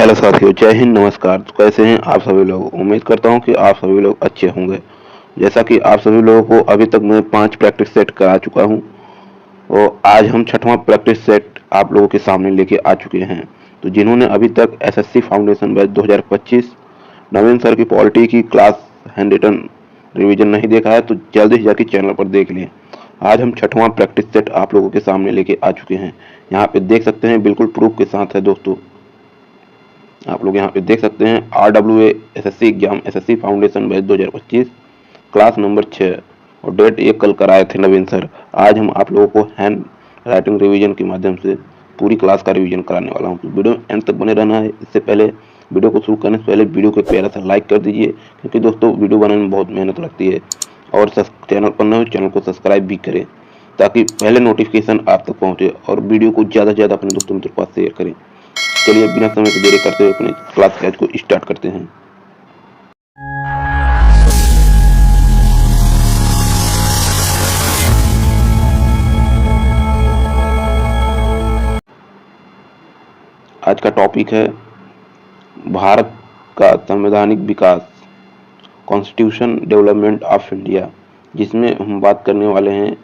Hello साथियों, जय हिंद, नमस्कार। तो कैसे हैं आप सभी लोग। उम्मीद करता हूं कि आप सभी लोग अच्छे होंगे। जैसा कि आप सभी लोगों को अभी तक मैं 5 प्रैक्टिस सेट करा चुका हूं और आज हम 6वां प्रैक्टिस सेट आप लोगों के सामने लेके आ चुके हैं। तो जिन्होंने अभी तक एसएससी फाउंडेशन बैच 2025 नवीन सर की पॉलिटी की क्लास हैंड रिटन रिवीजन नहीं देखा है तो जल्दी से जाके चैनल पर देख लें। आज हम 6वां प्रैक्टिस सेट आप लोगों के सामने लेके आ चुके हैं। यहाँ पे देख सकते हैं, बिल्कुल प्रूफ के साथ है दोस्तों। आप लोग यहाँ पे देख सकते हैं RWA SSC exam SSC foundation batch 2025 class number 6 और डेट ये कल कराए थे नवीन सर। आज हम आप लोगों को हैंड राइटिंग रिवीजन के माध्यम से पूरी क्लास का रिवीजन कराने वाला हूँ। तो वीडियो एंड तक बने रहना है। इससे पहले वीडियो को शुरू करने से पहले वीडियो को प्यारा सा लाइक कर दीजिए, क्योंकि दोस्तों वीडियो बनाने में बहुत मेहनत लगती है। और चैनल पर नए हो चैनल को सब्सक्राइब भी करें ताकि पहले नोटिफिकेशन आप तक पहुँचे, और वीडियो को ज़्यादा से ज़्यादा अपने दोस्तों मित्रों के पास शेयर करें। चलिए बिना समय को देरी करते हुए अपने क्लास कैच को स्टार्ट करते हैं। आज का टॉपिक है भारत का संवैधानिक विकास, कॉन्स्टिट्यूशन डेवलपमेंट ऑफ इंडिया, जिसमें हम बात करने वाले हैं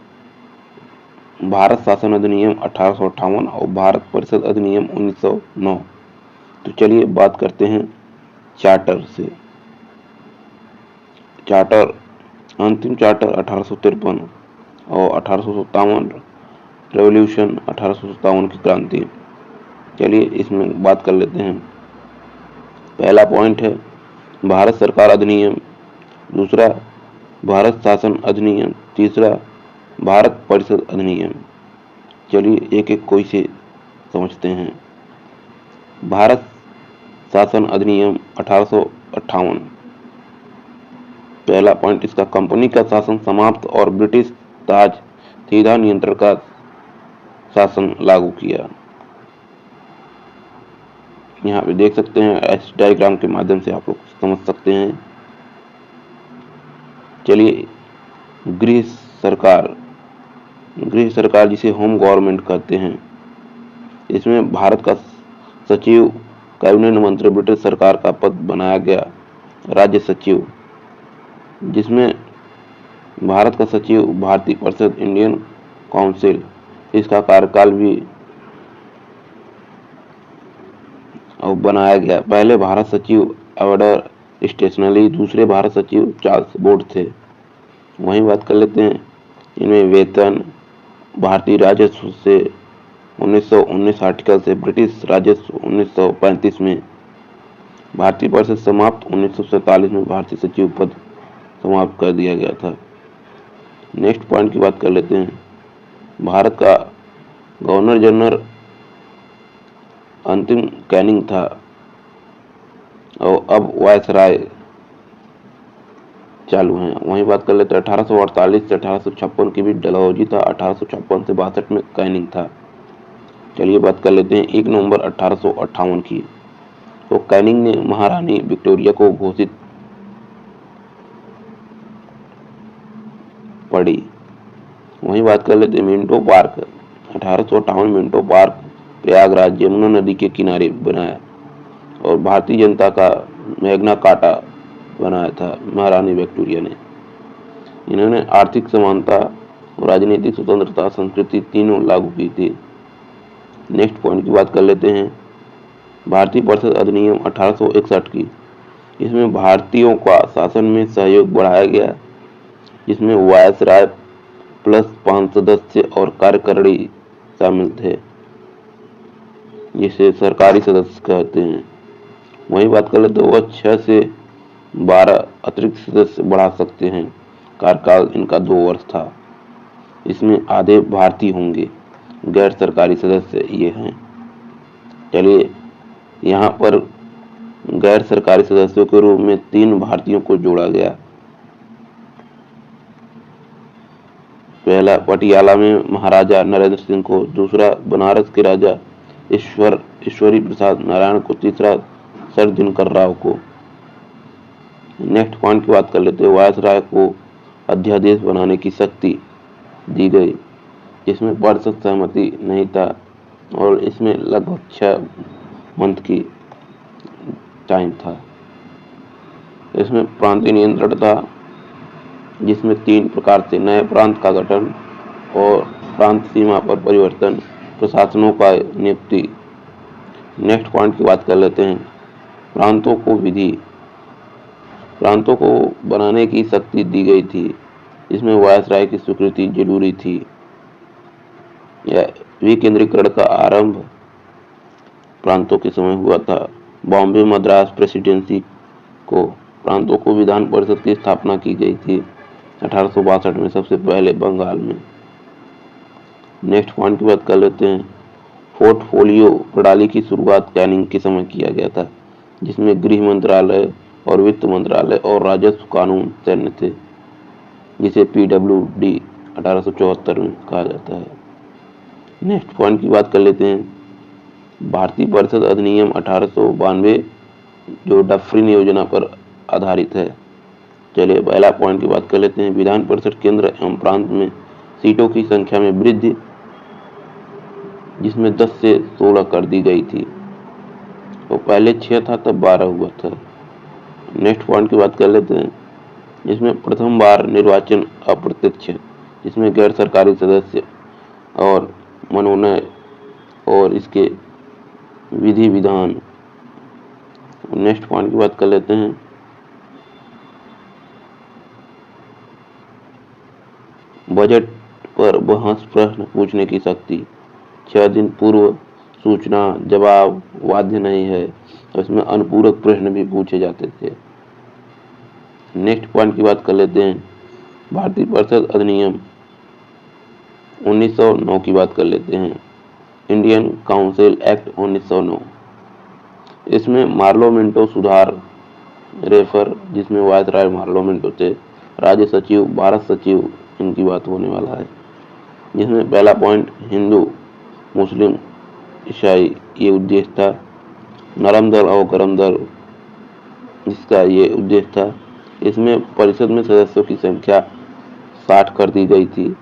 भारत शासन अधिनियम 1858 और भारत परिषद अधिनियम 1909। तो चलिए बात करते हैं चार्टर से। चार्टर, अंतिम चार्टर 1853 और 1857 रेवोल्यूशन, 1857 की क्रांति। चलिए इसमें बात कर लेते हैं। पहला पॉइंट है भारत सरकार अधिनियम, दूसरा भारत शासन अधिनियम, तीसरा भारत परिषद अधिनियम। चलिए एक एक कोई से समझते हैं। भारत शासन अधिनियम 1858, पहला पॉइंट इसका, कंपनी का शासन समाप्त और ब्रिटिश ताज सीधा नियंत्रण का शासन लागू किया। यहाँ पे देख सकते हैं, इस डायग्राम के माध्यम से आप लोग समझ सकते हैं। चलिए गृह सरकार जिसे होम गवर्नमेंट कहते हैं, इसमें भारत का सचिव, कैबिनेट मंत्री ब्रिटिश सरकार का पद बनाया गया राज्य सचिव, जिसमें भारत का सचिव भारतीय परिषद इंडियन काउंसिल, इसका कार्यकाल भी बनाया गया। पहले भारत सचिव ऑर्डर स्टेशनरी, दूसरे भारत सचिव चार्ल्स बोर्ड थे। वहीं बात कर लेते हैं इनमें वेतन, भारतीय राजस्व से 1919 आर्टिकल से ब्रिटिश राजस्व 1935 में, भारतीय परिषद समाप्त 1947 में भारतीय सचिव पद समाप्त कर दिया गया था। नेक्स्ट पॉइंट की बात कर लेते हैं। भारत का गवर्नर जनरल अंतिम कैनिंग था और अब वायसराय चालू हैं। वहीं बात कर लेते हैं 1848 से 1856 की भी डलहौजी था, 1856 से 62 में कैनिंग था। चलिए बात कर लेते हैं 1 नवंबर 1858 की। तो कैनिंग ने महारानी विक्टोरिया को घोषित पड़ी। वहीं बात कर लेते हैं Minto park, 1858 Minto park Prayagraj Yamuna नदी के किनारे बनाया, और भारतीय जनता का मैग्ना कार्टा बनाया था महारानी विक्टोरिया ने। इन्होंने आर्थिक समानता, राजनीतिक स्वतंत्रता, संस्कृति तीनों लागू की थी। नेक्स्ट पॉइंट की बात कर लेते हैं भारतीय परिषद अधिनियम 1861 की। इसमें भारतीयों का शासन में सहयोग बढ़ाया गया, जिसमें वायसराय प्लस 5 सदस्य और कार्यकारिणी शामिल थे, जिसे सरकारी सदस्य कहते हैं। वही बात कर लेते वह 6 से 12 अतिरिक्त सदस्य बढ़ा सकते हैं। कार्यकाल इनका 2 वर्ष था। इसमें आधे भारतीय होंगे, गैर सरकारी सदस्य ये हैं। चलिए यहाँ पर गैर सरकारी सदस्यों के रूप में 3 भारतीयों को जोड़ा गया। पहला पटियाला में महाराजा नरेंद्र सिंह को, दूसरा बनारस के राजा ईश्वरी प्रसाद नारायण को, तीसरा सर दिनकर राव को। नेक्स्ट पॉइंट की बात कर लेते हैं। वायसराय को अध्यादेश बनाने की शक्ति दी गई, जिसमें परिषद सहमति नहीं था, और इसमें लगभग 6 मंथ की टाइम था। इसमें प्रांतीय नियंत्रण था, जिसमें 3 प्रकार से नए प्रांत का गठन और प्रांत सीमा पर परिवर्तन, प्रशासनों का नियुक्ति। नेक्स्ट पॉइंट की बात कर लेते हैं। प्रांतों को विधि, प्रांतों को बनाने की शक्ति दी गई थी, इसमें वायसराय की स्वीकृति जरूरी थी। विकेंद्रीकरण का आरंभ प्रांतों के समय हुआ था। बॉम्बे मद्रास प्रेसिडेंसी को प्रांतों को विधान परिषद की स्थापना की गई थी 1862 में, सबसे पहले बंगाल में। नेक्स्ट पॉइंट की बात कर लेते हैं। पोर्टफोलियो प्रणाली की शुरुआत कैनिंग के समय किया गया था, जिसमें गृह मंत्रालय और वित्त मंत्रालय और राजस्व कानून सैन्य थे, जिसे PWD 1874 में कहा जाता है। नेक्स्ट पॉइंट की बात कर लेते हैं। भारतीय परिषद अधिनियम 1892 जो डफरिन योजना पर आधारित है। चलिए पहला पॉइंट की बात कर लेते हैं। विधान परिषद केंद्र एवं प्रांत में सीटों की संख्या में वृद्धि, जिसमें 10 से 16 कर दी गई थी। तो पहले 6 था, तब 12 हुआ था। नेक्स्ट पॉइंट की बात कर लेते हैं। इसमें प्रथम बार निर्वाचन अप्रत्यक्ष, जिसमें गैर सरकारी सदस्य और मनोनयन और इसके विधि विधान। नेक्स्ट पॉइंट की बात कर लेते हैं। बजट पर बहस प्रश्न पूछने की शक्ति, 6 दिन पूर्व सूचना जवाब बाध्य नहीं है, इसमें अनुपूरक प्रश्न भी पूछे जाते थे। नेक्स्ट पॉइंट की बात कर लेते हैं। भारतीय परिषद अधिनियम 1909 की बात कर लेते हैं। इंडियन काउंसिल एक्ट 1909, इसमें मार्लोमेंटो सुधार रेफर, जिसमें वायसराय मार्लोमेंटो थे, राज्य सचिव, भारत सचिव, इनकी बात होने वाला है। जिसमें पहला पॉइंट हिंदू मुस्लिम ईसाई, ये उद्देश्य था। नरम दल और गरम दल, जिसका ये उद्देश्य था। इसमें परिषद में सदस्यों की संख्या 60 कर दी गई थी,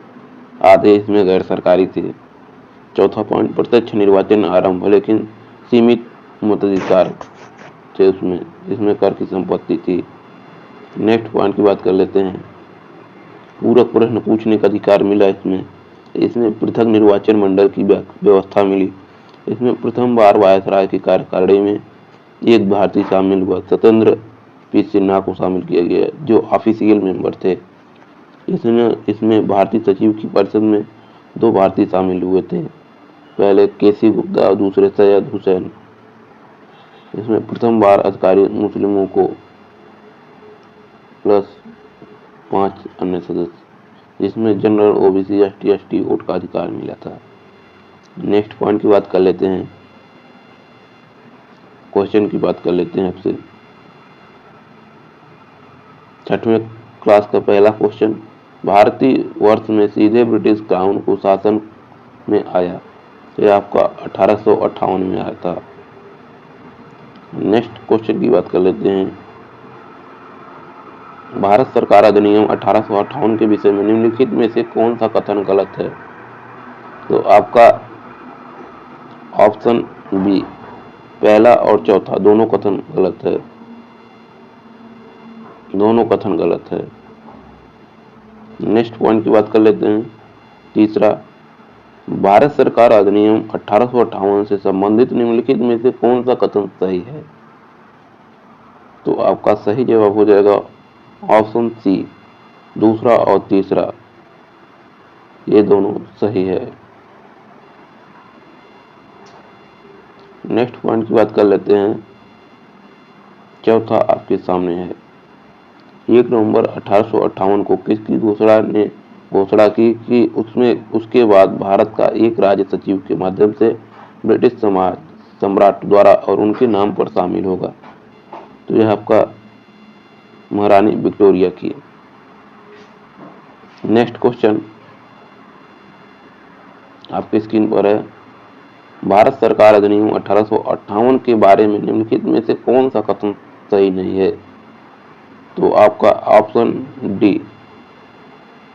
आधे इसमें गैर सरकारी थे। चौथा पॉइंट प्रत्यक्ष निर्वाचन आरंभ, लेकिन सीमित मताधिकार थे उसमें, इसमें कर की संपत्ति थी। नेक्स्ट पॉइंट की बात कर लेते हैं। पूरक प्रश्न पूछने का अधिकार मिला इसमें पृथक निर्वाचन मंडल की व्यवस्था मिली। इसमें प्रथम बार वायसराय की कार्यकारिणी में एक भारतीय शामिल हुआ, सत्येंद्र पी सिन्हा को शामिल किया गया, जो ऑफिशियल मेंबर थे। इसमें भारतीय सचिव की परिषद में 2 भारतीय शामिल हुए थे, पहले केसी गुप्ता और दूसरे सैयद हुसैन। इसमें प्रथम बार अधिकारी मुस्लिमों को प्लस 5 अन्य सदस्य, जिसमें जनरल OBC ST वोट का अधिकार मिला था। नेक्स्ट पॉइंट की बात कर लेते हैं। क्वेश्चन की बात कर लेते हैं आपसे। 6वीं क्लास का पहला क्वेश्चन, भारतीय वर्ष में सीधे ब्रिटिश क्राउन को शासन में आया, यह आपका 1858 में आया था। नेक्स्ट क्वेश्चन की बात कर लेते हैं। भारत सरकार अधिनियम 1858 के विषय में निम्नलिखित में से कौन सा कथन गलत है? तो आपका ऑप्शन बी, पहला और चौथा दोनों कथन गलत है, दोनों कथन गलत है। नेक्स्ट पॉइंट की बात कर लेते हैं। तीसरा, भारत सरकार अधिनियम 1858 से संबंधित निम्नलिखित में से कौन सा कथन सही है? तो आपका सही जवाब हो जाएगा ऑप्शन सी, दूसरा और तीसरा, ये दोनों सही है। नेक्स्ट पॉइंट की बात कर लेते हैं। चौथा आपके सामने है। 1 नवंबर 1858 को किसकी घोषणा की कि उसके बाद भारत का एक राज्य सचिव के माध्यम से ब्रिटिश सम्राट द्वारा और उनके नाम पर शामिल होगा? तो यह आपका महारानी विक्टोरिया की। नेक्स्ट क्वेश्चन आपके स्क्रीन पर है। भारत सरकार अधिनियम 1858 के बारे में निम्नलिखित में से कौन सा कथन सही नहीं है? तो आपका ऑप्शन डी,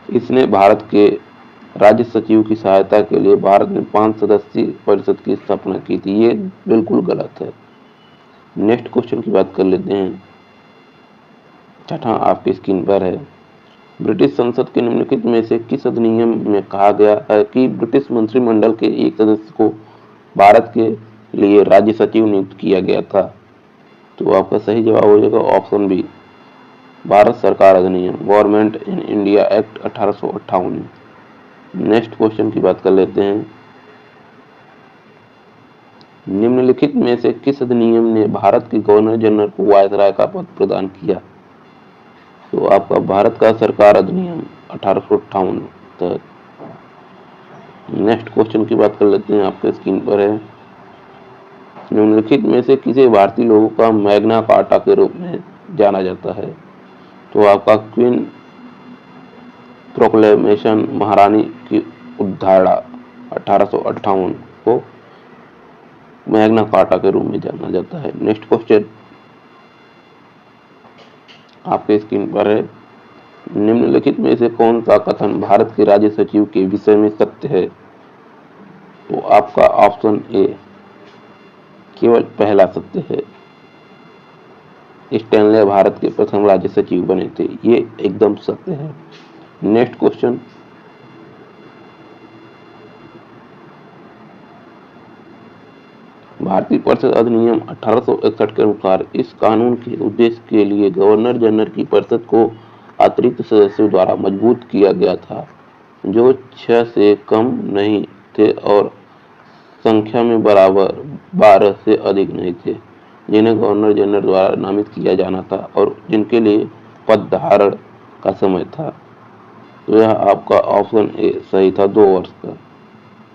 इसने भारत के राज्य सचिव की सहायता के लिए भारत में 5 सदस्यीय परिषद की स्थापना की थी, ये बिल्कुल गलत है। नेक्स्ट क्वेश्चन की बात कर लेते हैं। छठा आपकी स्क्रीन पर है। ब्रिटिश संसद के निम्नलिखित में से किस अधिनियम में कहा गया है कि ब्रिटिश मंत्रिमंडल के एक सदस्य को भारत के लिए राज्य सचिव नियुक्त किया गया था? तो आपका सही जवाब हो जाएगा ऑप्शन बी, भारत सरकार अधिनियम, government in India act 1858। Next question की बात कर लेते हैं। निम्नलिखित में से किस अधिनियम ने भारत के गवर्नर जनरल को वायसराय का पद प्रदान किया? तो आपका भारत का सरकार अधिनियम 1858 तक। नेक्स्ट क्वेश्चन की बात कर लेते हैं, आपके स्क्रीन पर है। निम्नलिखित में से किसे भारतीय लोगों का मैग्ना कार्टा के रूप में जाना जाता है? तो आपका क्वीन प्रोक्लेमेशन, महारानी की उद्धारणा 1858 को मैग्ना कार्टा के रूप में जाना जाता है। नेक्स्ट क्वेश्चन आपके स्क्रीन पर है। निम्नलिखित में से कौन सा कथन भारत के राज्य सचिव के विषय में सत्य है? तो आपका ऑप्शन ए, केवल पहला सत्य है। स्टैनले भारत के प्रथम राज्य सचिव बने थे, ये एकदम सत्य है। नेक्स्ट क्वेश्चन भारतीय परिषद अधिनियम 1861 के अनुसार इस कानून के उद्देश्य के लिए गवर्नर जनरल की परिषद को अतिरिक्त सदस्यों द्वारा मजबूत किया गया था, जो 6 से कम नहीं थे और संख्या में बराबर 12 से अधिक नहीं थे, जिन्हें गवर्नर जनरल द्वारा नामित किया जाना था और जिनके लिए पद धारण का समय था। तो यह आपका ऑप्शन ए सही था, 2 वर्ष का।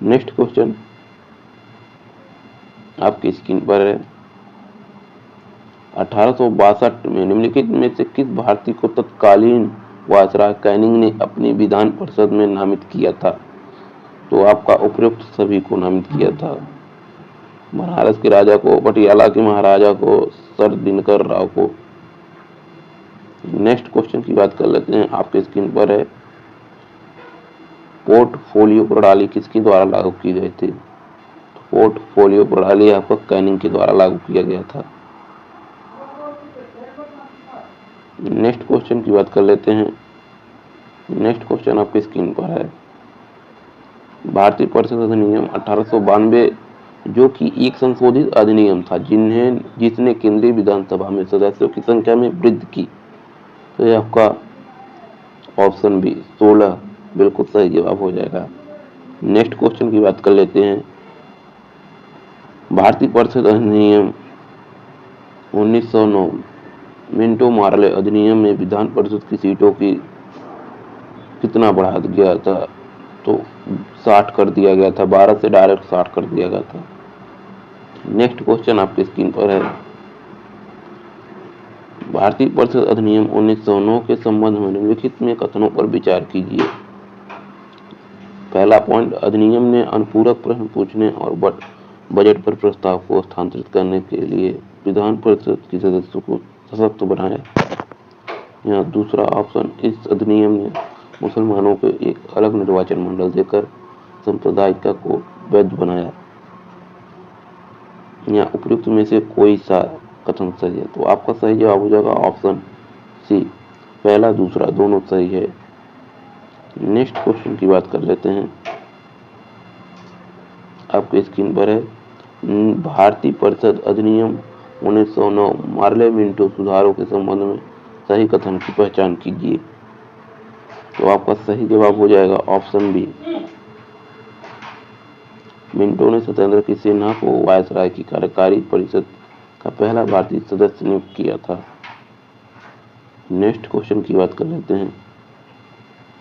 नेक्स्ट क्वेश्चन आपकी स्क्रीन पर है। 1862 में निम्नलिखित में से किस भारतीय को तत्कालीन वायसराय कैनिंग ने अपनी विधान परिषद में नामित किया था? तो आपका उपयुक्त सभी को नामित किया था। बनारस के राजा को, पटियाला के महाराजा को, सर दिनकर राव को। नेक्स्ट क्वेश्चन की बात कर लेते हैं, आपके स्क्रीन पर है। पोर्टफोलियो प्रणाली किसके द्वारा लागू की गई थी? पोर्टफोलियो प्रणाली आपका कैनिंग के द्वारा लागू किया गया था। नेक्स्ट क्वेश्चन की बात कर लेते हैं। नेक्स्ट क्वेश्चन आपकी स्क्रीन पर है। भारतीय परिषद अधिनियम 1892 जो कि एक संशोधित अधिनियम था जिसने केंद्रीय विधानसभा में सदस्यों की संख्या में वृद्धि की। तो यह आपका ऑप्शन बी 16 बिल्कुल सही जवाब हो जाएगा। नेक्स्ट क्वेश्चन की बात कर लेते हैं। भारतीय परिषद अधिनियम 1909 मिंटो मार्ले अधिनियम में विधान परिषद की सीटों की कितना बढ़ा दिया था? तो 60 कर दिया गया था, 12 से डायरेक्ट 60 कर दिया गया था। नेक्स्ट क्वेश्चन आपकी स्क्रीन पर है। भारतीय परिषद अधिनियम 1909 के संबंध में निम्नलिखित में कथनों पर विचार कीजिए। पहला पॉइंट, अधिनियम ने अनुपूरक प्रश्न पूछने और बजट पर प्रस्ताव को स्थानांतरित करने के लिए विधान परिषद के सदस्यों को सशक्त बनाया। यहाँ दूसरा ऑप्शन, इस अधिनियम ने मुसलमानों को एक अलग निर्वाचन मंडल देकर सांप्रदायिकता को वैध बनाया। यहाँ उपयुक्त में से कोई सा कथन सही है? तो आपका सही जवाब हो जाएगा ऑप्शन सी, पहला दूसरा दोनों सही है। नेक्स्ट क्वेश्चन की बात कर लेते हैं, आपके स्क्रीन पर है। भारतीय परिषद अधिनियम 1909 मार्ले मिंटो सुधारों के संबंध में सही कथन की पहचान कीजिए। तो आपका सही जवाब हो जाएगा ऑप्शन बी, मिंटो ने सत्येंद्र सिन्हा को वायसराय की कार्यकारी परिषद का पहला भारतीय सदस्य नियुक्त किया था। नेक्स्ट क्वेश्चन की बात कर लेते हैं।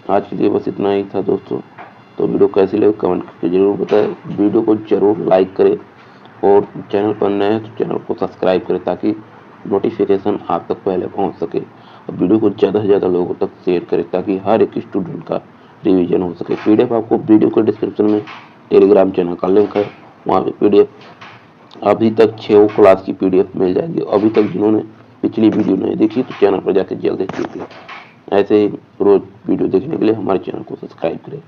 आज के लिए बस इतना ही था दोस्तों। तो वीडियो कैसी लगी कमेंट करके जरूर बताएं। वीडियो को जरूर लाइक करें और चैनल पर नए हैं तो चैनल को सब्सक्राइब करें ताकि नोटिफिकेशन आप तक पहले पहुंच सके। और वीडियो को ज़्यादा से ज़्यादा लोगों तक शेयर करें ताकि हर एक स्टूडेंट का रिवीजन हो सके। पीडीएफ आपको वीडियो के डिस्क्रिप्शन में टेलीग्राम चैनल का लिंक है, वहाँ पे पीडीएफ अभी तक 6 क्लास की पीडीएफ मिल जाएगी। अभी तक जिन्होंने पिछली वीडियो नहीं देखी तो चैनल पर जाकर जल्दी देख लें। ऐसे ही रोज वीडियो देखने के लिए हमारे चैनल को सब्सक्राइब करें।